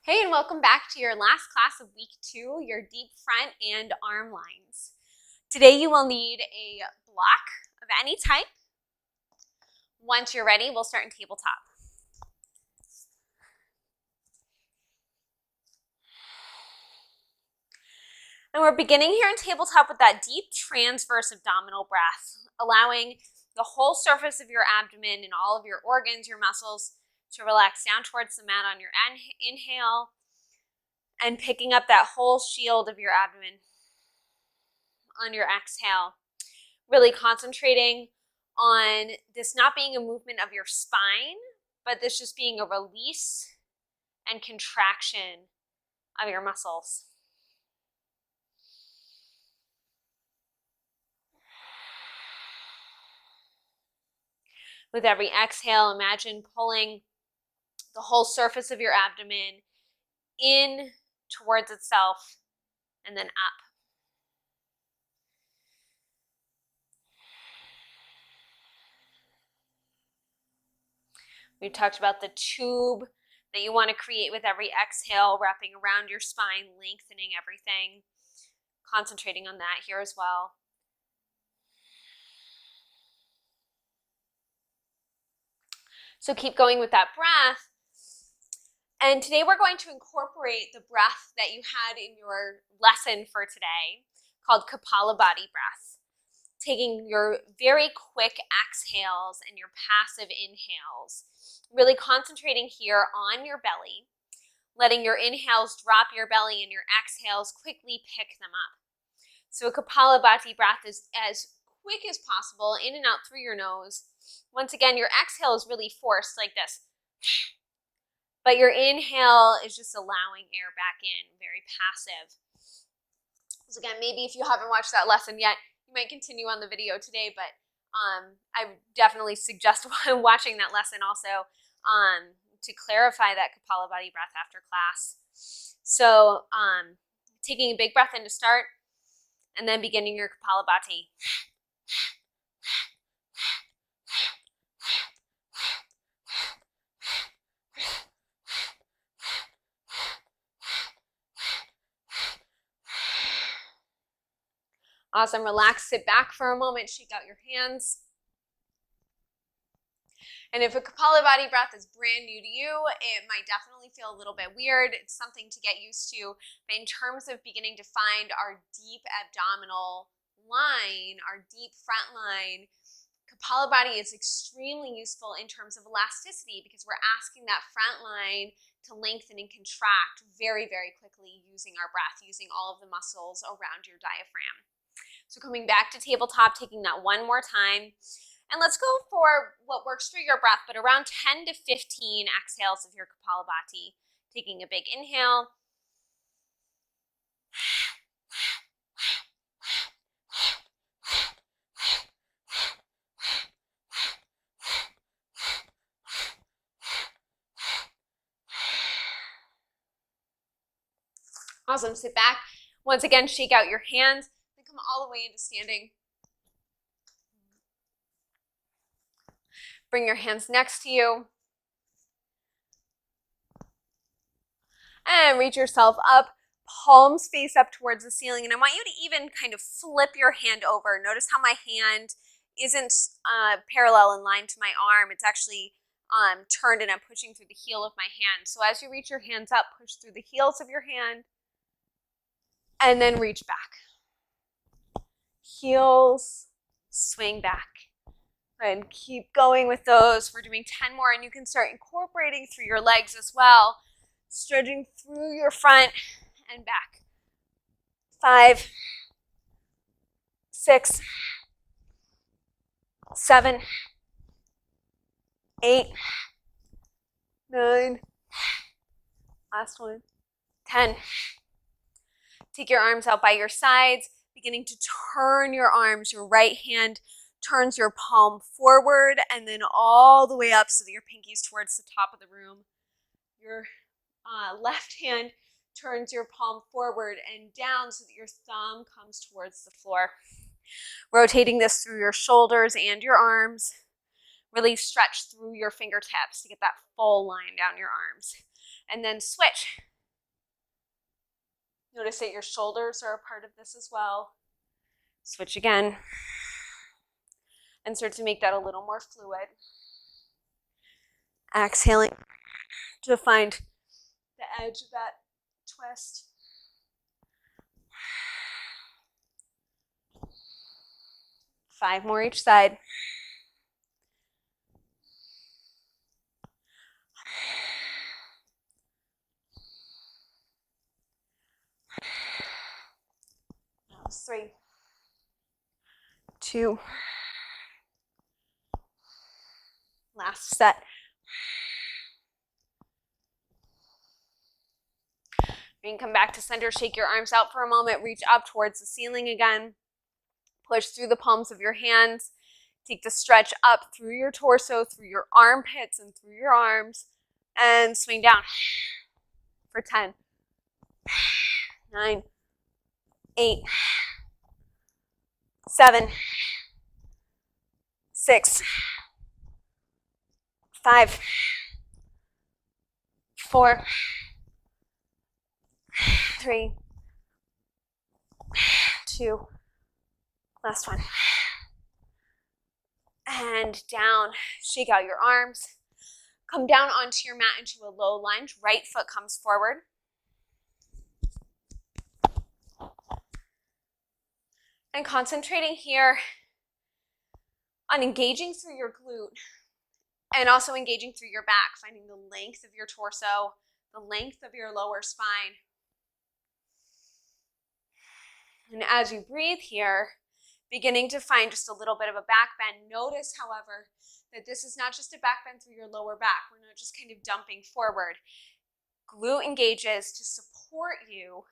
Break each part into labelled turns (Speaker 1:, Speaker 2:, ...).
Speaker 1: Hey, and welcome back to your last class of week 2, your deep front and arm lines. Today you will need a block of any type. Once you're ready, we'll start in tabletop. And we're beginning here in tabletop with that deep transverse abdominal breath, allowing the whole surface of your abdomen and all of your organs, your muscles, to relax down towards the mat on your inhale, and picking up that whole shield of your abdomen on your exhale. Really concentrating on this not being a movement of your spine, but this just being a release and contraction of your muscles. With every exhale, imagine pulling the whole surface of your abdomen in towards itself and then up. We've talked about the tube that you want to create with every exhale, wrapping around your spine, lengthening everything. Concentrating on that here as well. So keep going with that breath. And today we're going to incorporate the breath that you had in your lesson for today, called KAPALABHATI breath. Taking your very quick exhales and your passive inhales. Really concentrating here on your belly, letting your inhales drop your belly and your exhales quickly pick them up. So a KAPALABHATI breath is as quick as possible, in and out through your nose. Once again, your exhale is really forced like this. But your inhale is just allowing air back in, very passive. So again, maybe if you haven't watched that lesson yet, you might continue on the video today, but I definitely suggest watching that lesson also to clarify that KAPALABHATI breath after class. So taking a big breath in to start, and then beginning your KAPALABHATI. Awesome. Relax, sit back for a moment, shake out your hands. And if a KAPALABHATI breath is brand new to you, it might definitely feel a little bit weird. It's something to get used to. But in terms of beginning to find our deep abdominal line, our deep front line, KAPALABHATI is extremely useful in terms of elasticity because we're asking that front line to lengthen and contract very, very quickly using our breath, using all of the muscles around your diaphragm. So coming back to tabletop, taking that one more time. And let's go for what works for your breath, but around 10 to 15 exhales of your KAPALABHATI. Taking a big inhale. Awesome. Sit back. Once again, shake out your hands. Then come all the way into standing. Bring your hands next to you. And reach yourself up, palms face up towards the ceiling. And I want you to even kind of flip your hand over. Notice how my hand isn't parallel in line to my arm. It's actually turned and I'm pushing through the heel of my hand. So as you reach your hands up, push through the heels of your hand and then reach back. Heels, swing back. And keep going with those. We're doing 10 more and you can start incorporating through your legs as well. Stretching through your front and back. 5, 6, 7, 8, 9, last one, 10. Take your arms out by your sides, beginning to turn your arms. Your right hand turns your palm forward and then all the way up so that your pinky's towards the top of the room. Your left hand turns your palm forward and down so that your thumb comes towards the floor. Rotating this through your shoulders and your arms. Really stretch through your fingertips to get that full line down your arms. And then switch. Notice that your shoulders are a part of this as well. Switch again. And start to make that a little more fluid. Exhaling to find the edge of that twist. Five more each side. That was 3, 2. Last set. You can come back to center, shake your arms out for a moment, reach up towards the ceiling again. Push through the palms of your hands. Take the stretch up through your torso, through your armpits, and through your arms. And swing down for 10, 9, 8, 7, 6, 5, 4, 3, 2, last one. And down, shake out your arms. Come down onto your mat into a low lunge. Right foot comes forward. And concentrating here on engaging through your glute and also engaging through your back, finding the length of your torso, the length of your lower spine. And as you breathe here, beginning to find just a little bit of a back bend. Notice, however, that this is not just a back bend through your lower back. We're not just kind of dumping forward. Glute engages to support you.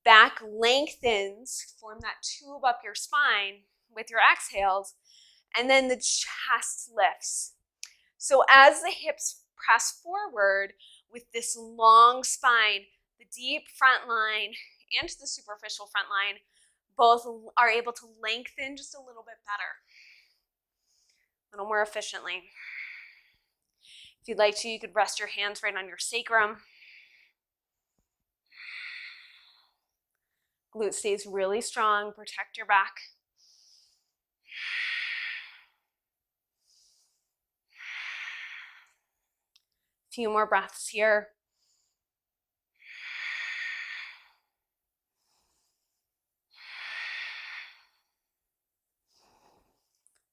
Speaker 1: Back lengthens, form that tube up your spine with your exhales, and then the chest lifts. So as the hips press forward with this long spine, the deep front line and the superficial front line both are able to lengthen just a little bit better, a little more efficiently. If you'd like to, you could rest your hands right on your sacrum. Glute stays really strong. Protect your back. A few more breaths here.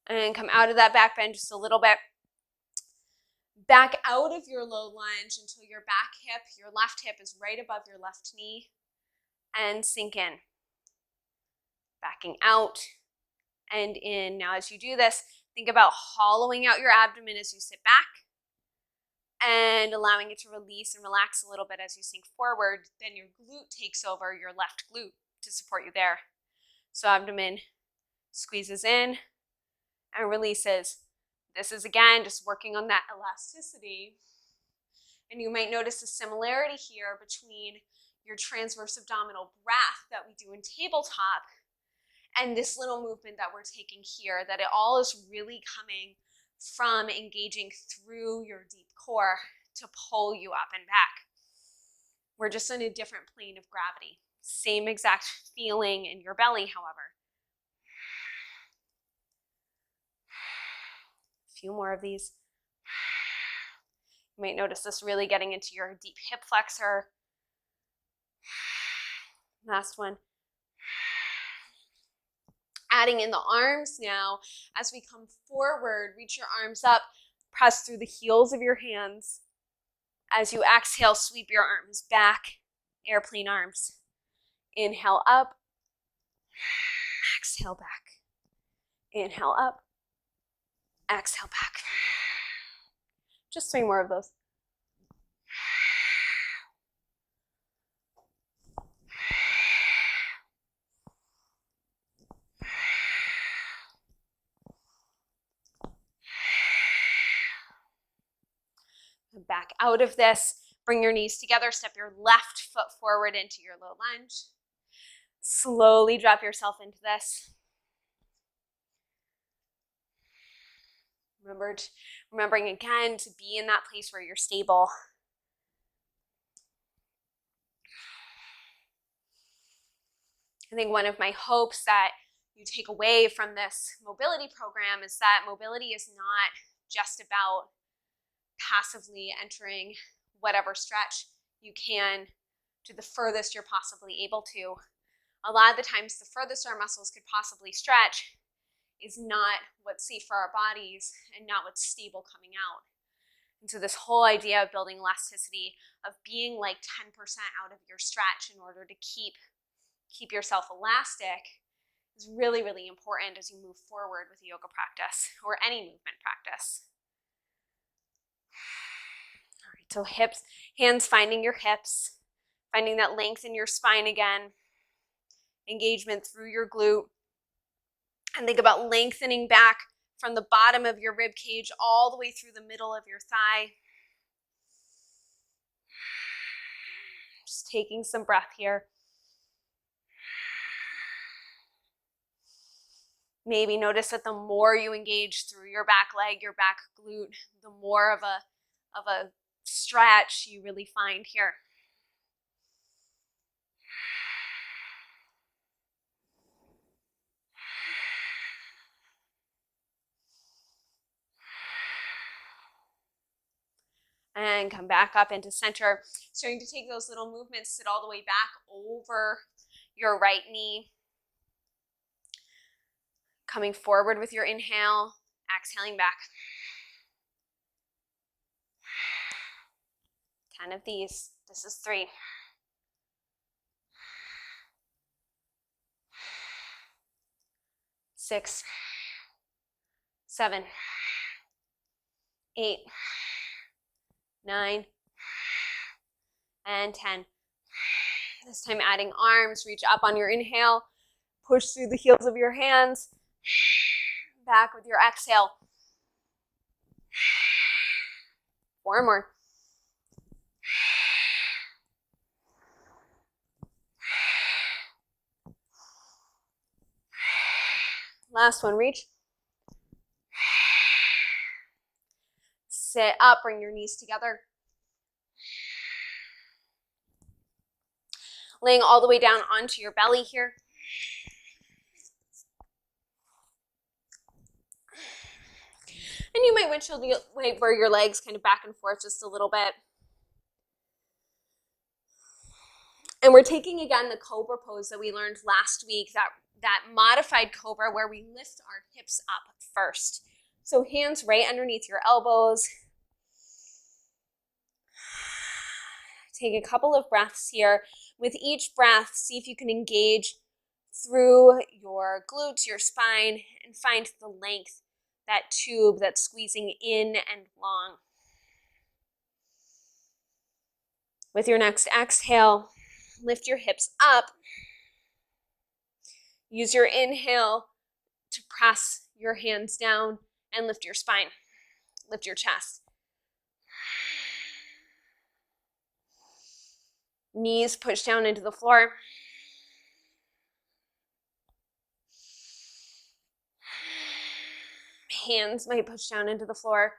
Speaker 1: And come out of that back bend just a little bit. Back out of your low lunge until your back hip, your left hip is right above your left knee. And sink in. Backing out and in. Now as you do this, think about hollowing out your abdomen as you sit back and allowing it to release and relax a little bit as you sink forward. Then your glute takes over, your left glute, to support you there. So abdomen squeezes in and releases. This is, again, just working on that elasticity. And you might notice a similarity here between your transverse abdominal breath that we do in tabletop and this little movement that we're taking here, that it all is really coming from engaging through your deep core to pull you up and back. We're just in a different plane of gravity. Same exact feeling in your belly, however. A few more of these. You might notice this really getting into your deep hip flexor. Last one. Adding in the arms now. As we come forward, reach your arms up, press through the heels of your hands. As you exhale, sweep your arms back, airplane arms. Inhale up, exhale back. Inhale up, exhale back. Just 3 more of those. Back out of this. Bring your knees together. Step your left foot forward into your low lunge. Slowly drop yourself into this. Remembering again to be in that place where you're stable. I think one of my hopes that you take away from this mobility program is that mobility is not just about passively entering whatever stretch you can to the furthest you're possibly able to. A lot of the times, the furthest our muscles could possibly stretch is not what's safe for our bodies and not what's stable coming out. And so this whole idea of building elasticity, of being like 10% out of your stretch in order to keep yourself elastic, is really, really important as you move forward with yoga practice or any movement practice. All right, so hips, hands finding your hips, finding that length in your spine again, engagement through your glute, and think about lengthening back from the bottom of your rib cage all the way through the middle of your thigh. Just taking some breath here. Maybe notice that the more you engage through your back leg, your back glute, the more of a stretch you really find here. And come back up into center. Starting to take those little movements, sit all the way back over your right knee. Coming forward with your inhale, exhaling back. 10 of these. This is 3. 6, 7, 8, 9, and 10. This time adding arms, reach up on your inhale, push through the heels of your hands, back with your exhale. 4 more. Last one, reach. Sit up, bring your knees together. Laying all the way down onto your belly here. And you might windshield where your legs kind of back and forth just a little bit. And we're taking again the cobra pose that we learned last week, that modified cobra where we lift our hips up first. So hands right underneath your elbows. Take a couple of breaths here. With each breath, see if you can engage through your glutes, your spine, and find the length, that tube that's squeezing in and long. With your next exhale, lift your hips up. Use your inhale to press your hands down and lift your spine. Lift your chest. Knees push down into the floor. Hands might push down into the floor.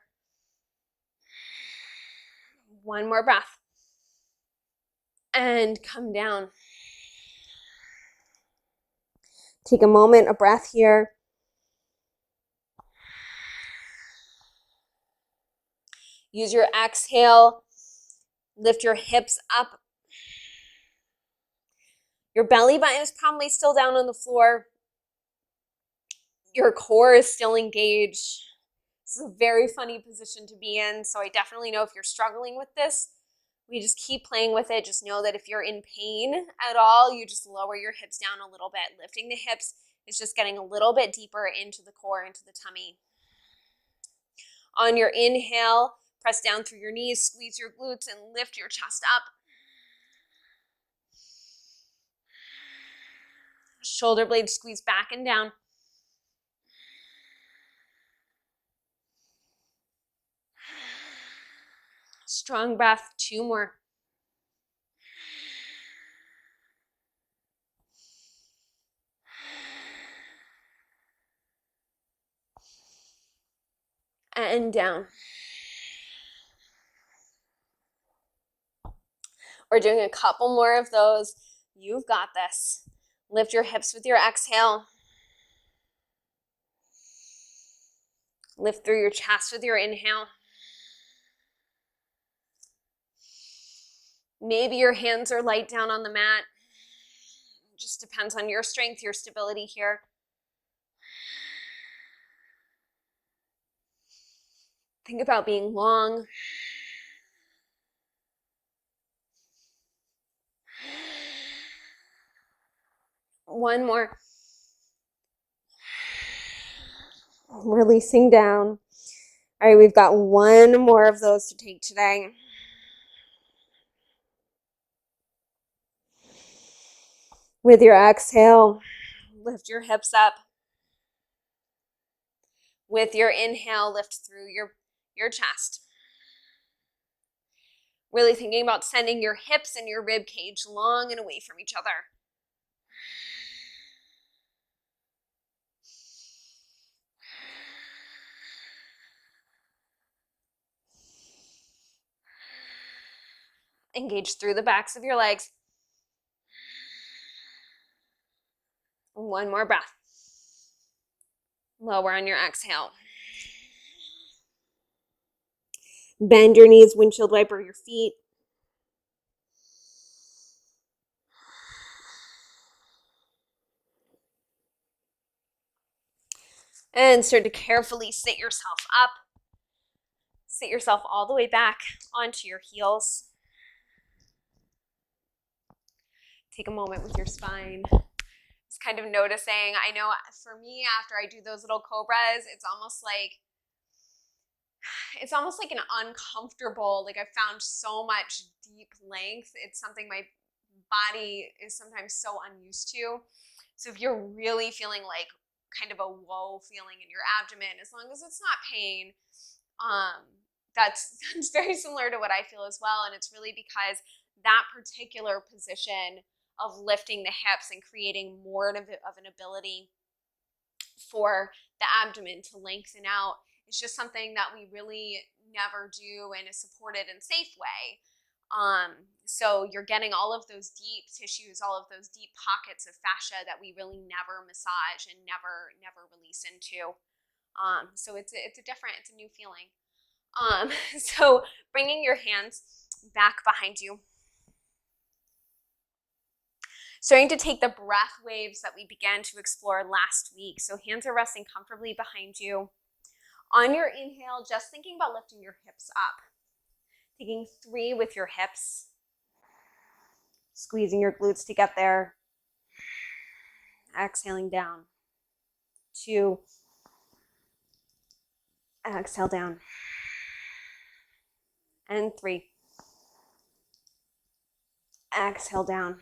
Speaker 1: One more breath. And come down. Take a moment, a breath here. Use your exhale. Lift your hips up. Your belly button is probably still down on the floor. Your core is still engaged. This is a very funny position to be in, so I definitely know if you're struggling with this, we just keep playing with it. Just know that if you're in pain at all, you just lower your hips down a little bit. Lifting the hips is just getting a little bit deeper into the core, into the tummy. On your inhale, press down through your knees, squeeze your glutes, and lift your chest up. Shoulder blades squeeze back and down. Strong breath, 2 more. And down. We're doing a couple more of those. You've got this. Lift your hips with your exhale. Lift through your chest with your inhale. Maybe your hands are light down on the mat. It just depends on your strength, your stability here. Think about being long. One more. Releasing down. All right, we've got one more of those to take today. With your exhale, lift your hips up. With your inhale, lift through your chest. Really thinking about sending your hips and your rib cage long and away from each other. Engage through the backs of your legs. One more breath. Lower on your exhale. Bend your knees, windshield wiper your feet. And start to carefully sit yourself up. Sit yourself all the way back onto your heels. Take a moment with your spine. Just kind of noticing, I know for me, after I do those little cobras, it's almost like an uncomfortable, like I've found so much deep length. It's something my body is sometimes so unused to. So if you're really feeling like kind of a whoa feeling in your abdomen, as long as it's not pain, that's very similar to what I feel as well. And it's really because that particular position of lifting the hips and creating more of an ability for the abdomen to lengthen out is just something that we really never do in a supported and safe way. So you're getting all of those deep tissues, all of those deep pockets of fascia that we really never massage and never release into. So it's a new feeling. So bringing your hands back behind you. Starting to take the breath waves that we began to explore last week. So hands are resting comfortably behind you. On your inhale, just thinking about lifting your hips up. Taking 3 with your hips. Squeezing your glutes to get there. Exhaling down. 2. Exhale down. And 3. Exhale down.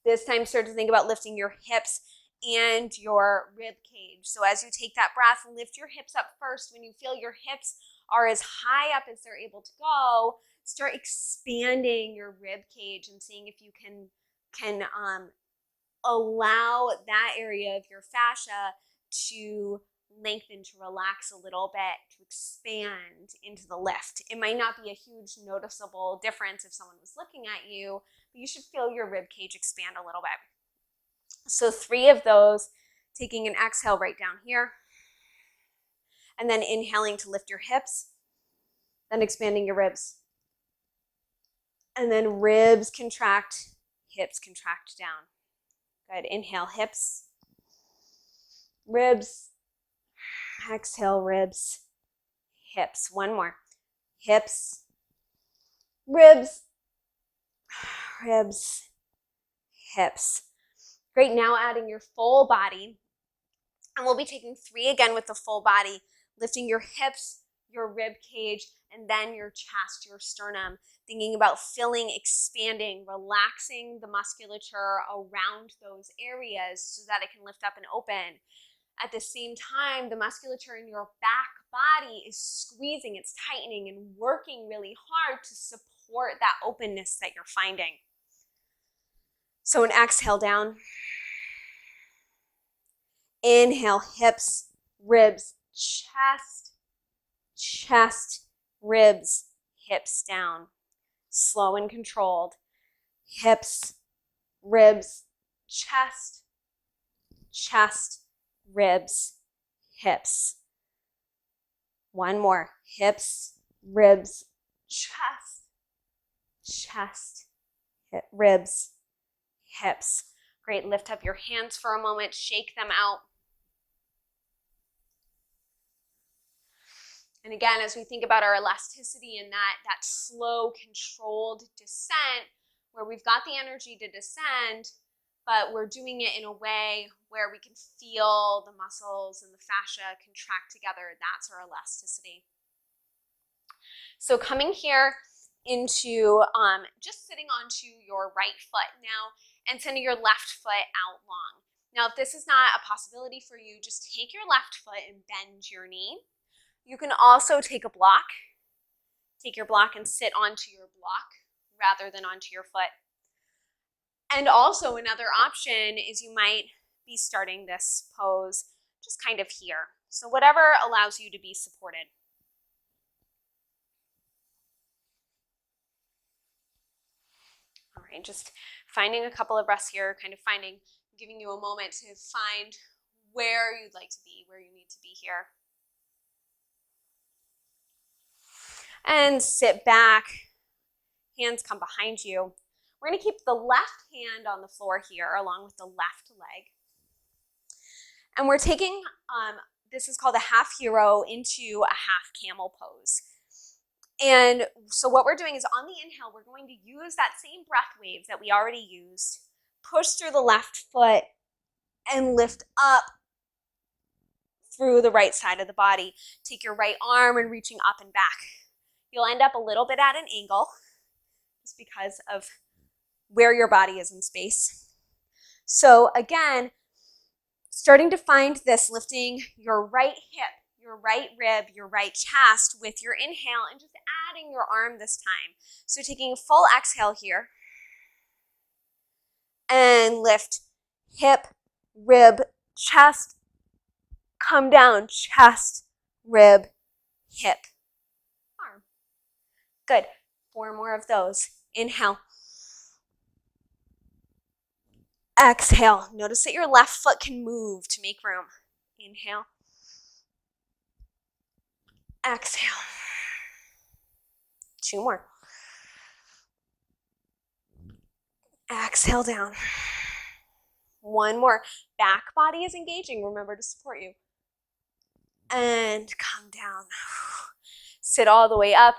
Speaker 1: This time, start to think about lifting your hips and your rib cage. So as you take that breath, lift your hips up first. When you feel your hips are as high up as they're able to go, start expanding your rib cage and seeing if you can allow that area of your fascia to lengthen, to relax a little bit, to expand into the lift. It might not be a huge noticeable difference if someone was looking at you, but you should feel your rib cage expand a little bit. So 3 of those, taking an exhale right down here, and then inhaling to lift your hips, then expanding your ribs. And then ribs contract, hips contract down. Good. Inhale, hips, ribs. Exhale, ribs, hips. One more. Hips, ribs, ribs, hips. Great. Now adding your full body. And we'll be taking 3 again with the full body, lifting your hips, your rib cage, and then your chest, your sternum. Thinking about filling, expanding, relaxing the musculature around those areas so that it can lift up and open. At the same time, the musculature in your back body is squeezing, it's tightening and working really hard to support that openness that you're finding. So an exhale down. Inhale, hips, ribs, chest, chest, ribs, hips down. Slow and controlled. Hips, ribs, chest, chest, ribs, hips. One more. Hips, ribs, chest, chest, ribs, hips. Great. Lift up your hands for a moment. Shake them out. And again, as we think about our elasticity and that slow, controlled descent, where we've got the energy to descend, but we're doing it in a way where we can feel the muscles and the fascia contract together, that's our elasticity. So coming here into just sitting onto your right foot now and sending your left foot out long. Now, if this is not a possibility for you, just take your left foot and bend your knee. You can also take a block. Take your block and sit onto your block rather than onto your foot. And also another option is you might be starting this pose just kind of here. So whatever allows you to be supported. All right, just finding a couple of breaths here, kind of giving you a moment to find where you'd like to be, where you need to be here. And sit back, hands come behind you. We're gonna keep the left hand on the floor here along with the left leg. And we're taking, this is called a half hero into a half camel pose. And so what we're doing is on the inhale, we're going to use that same breath wave that we already used, push through the left foot and lift up through the right side of the body. Take your right arm and reaching up and back. You'll end up a little bit at an angle just because of where your body is in space. So again, starting to find this, lifting your right hip, your right rib, your right chest with your inhale and just adding your arm this time. So taking a full exhale here and lift hip, rib, chest, come down, chest, rib, hip, arm. Good. 4 more of those. Inhale. Exhale. Notice that your left foot can move to make room. Inhale. Exhale. 2 more. Exhale down. 1 more. Back body is engaging. Remember to support you. And come down. Sit all the way up.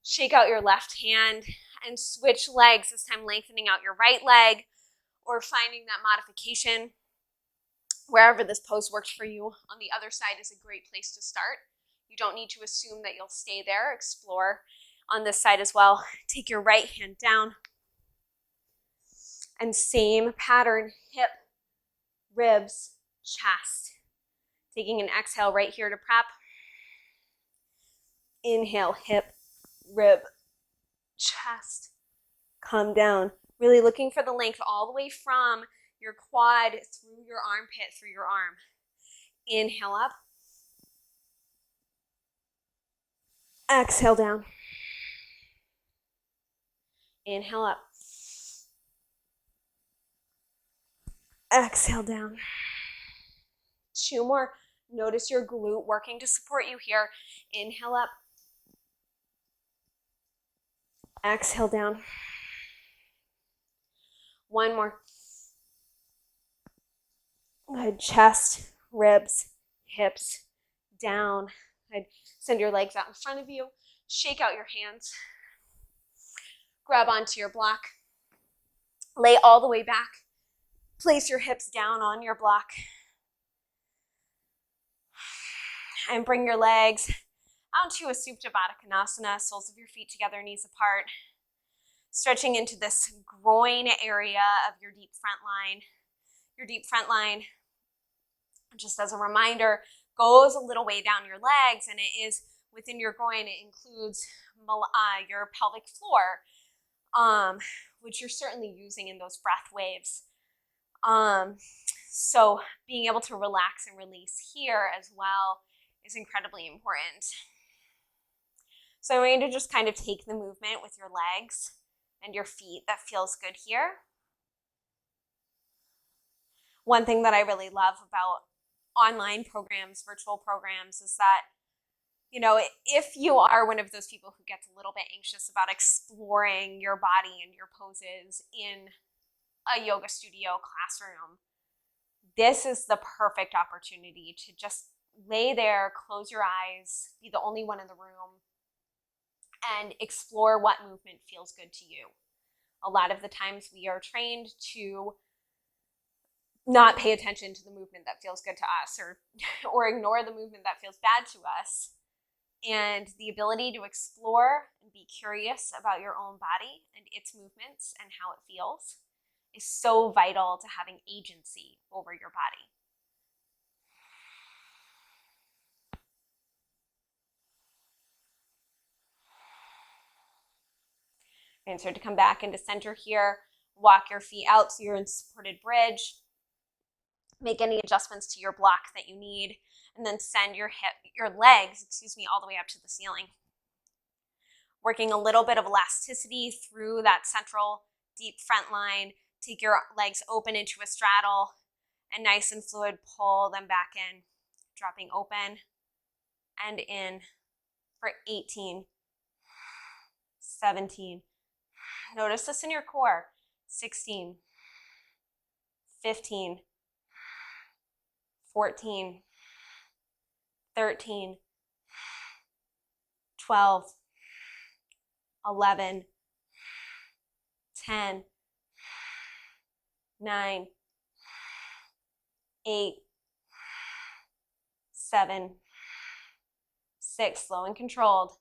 Speaker 1: Shake out your left hand and switch legs, this time lengthening out your right leg or finding that modification. Wherever this pose works for you, on the other side is a great place to start. You don't need to assume that you'll stay there. Explore on this side as well. Take your right hand down. And same pattern, hip, ribs, chest. Taking an exhale right here to prep. Inhale, hip, rib, chest, come down. Really looking for the length all the way from your quad through your armpit, through your arm. Inhale up. Exhale down. Inhale up. Exhale down. 2 more. Notice your glute working to support you here. Inhale up. Exhale down. 1 more. Good. Chest, ribs, hips, down. Good. Send your legs out in front of you. Shake out your hands. Grab onto your block. Lay all the way back. Place your hips down on your block. And bring your legs onto a Supta Baddha Konasana, soles of your feet together, knees apart. Stretching into this groin area of your deep front line. Your deep front line, just as a reminder, goes a little way down your legs, and it is within your groin. It includes your pelvic floor, which you're certainly using in those breath waves. So being able to relax and release here as well is incredibly important. So I'm going to just kind of take the movement with your legs and your feet. That feels good here. one thing that I really love about online programs, virtual programs, is that, you know, if you are one of those people who gets a little bit anxious about exploring your body and your poses in a yoga studio classroom, this is the perfect opportunity to just lay there, close your eyes, be the only one in the room, and explore what movement feels good to you. A lot of the times we are trained to not pay attention to the movement that feels good to us, or ignore the movement that feels bad to us. And the ability to explore and be curious about your own body and its movements and how it feels is so vital to having agency over your body. And start to come back into center here. Walk your feet out so you're in supported bridge. Make any adjustments to your block that you need, and then send your legs, all the way up to the ceiling. Working a little bit of elasticity through that central deep front line. Take your legs open into a straddle, and nice and fluid, pull them back in, dropping open and in for 18, 17. Notice this in your core. 16, 15, 14, 13, 12, 11, 10, 9, 8, 7, 6, slow and controlled.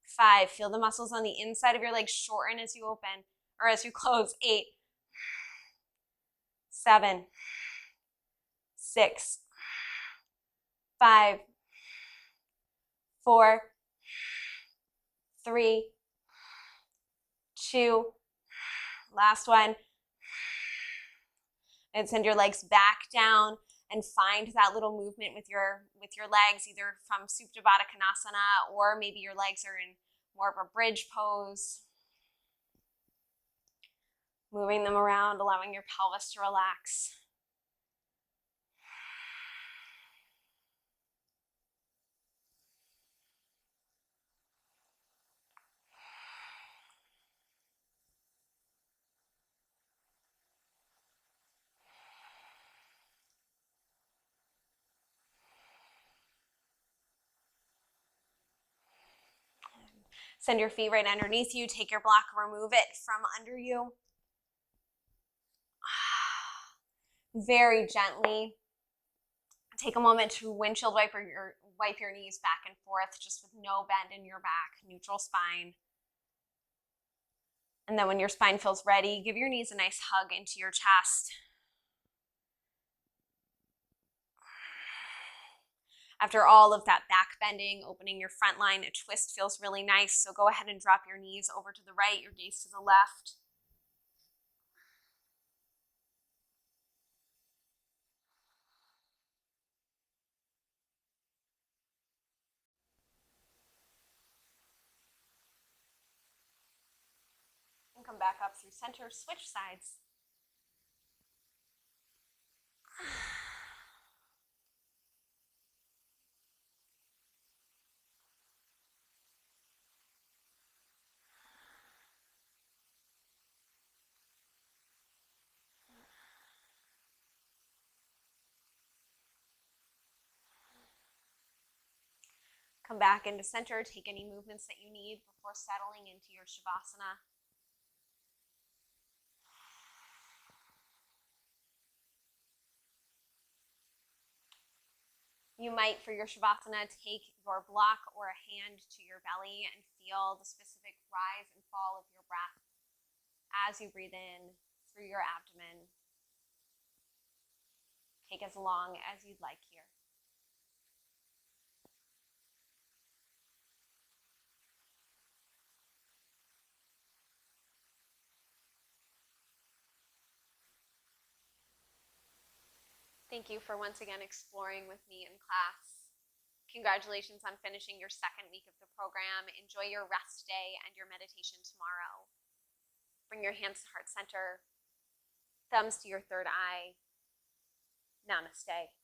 Speaker 1: 5, feel the muscles on the inside of your legs shorten as you open, or as you close. 8, 7, 6, 5, 4, 3, 2, last one. And send your legs back down and find that little movement with your legs, either from Supta Baddha Konasana, or maybe your legs are in more of a bridge pose. Moving them around, allowing your pelvis to relax. Send your feet right underneath you. Take your block, remove it from under you. Very gently. Take a moment to windshield wipe your knees back and forth, just with no bend in your back, neutral spine. And then when your spine feels ready, give your knees a nice hug into your chest. After all of that back bending, opening your front line, a twist feels really nice. So go ahead and drop your knees over to the right, your gaze to the left. And come back up through center, switch sides. Come back into center, take any movements that you need before settling into your Shavasana. You might, for your Shavasana, take your block or a hand to your belly and feel the specific rise and fall of your breath as you breathe in through your abdomen. Take as long as you'd like here. Thank you for once again exploring with me in class. Congratulations on finishing your second week of the program. Enjoy your rest day and your meditation tomorrow. Bring your hands to heart center, thumbs to your third eye. Namaste.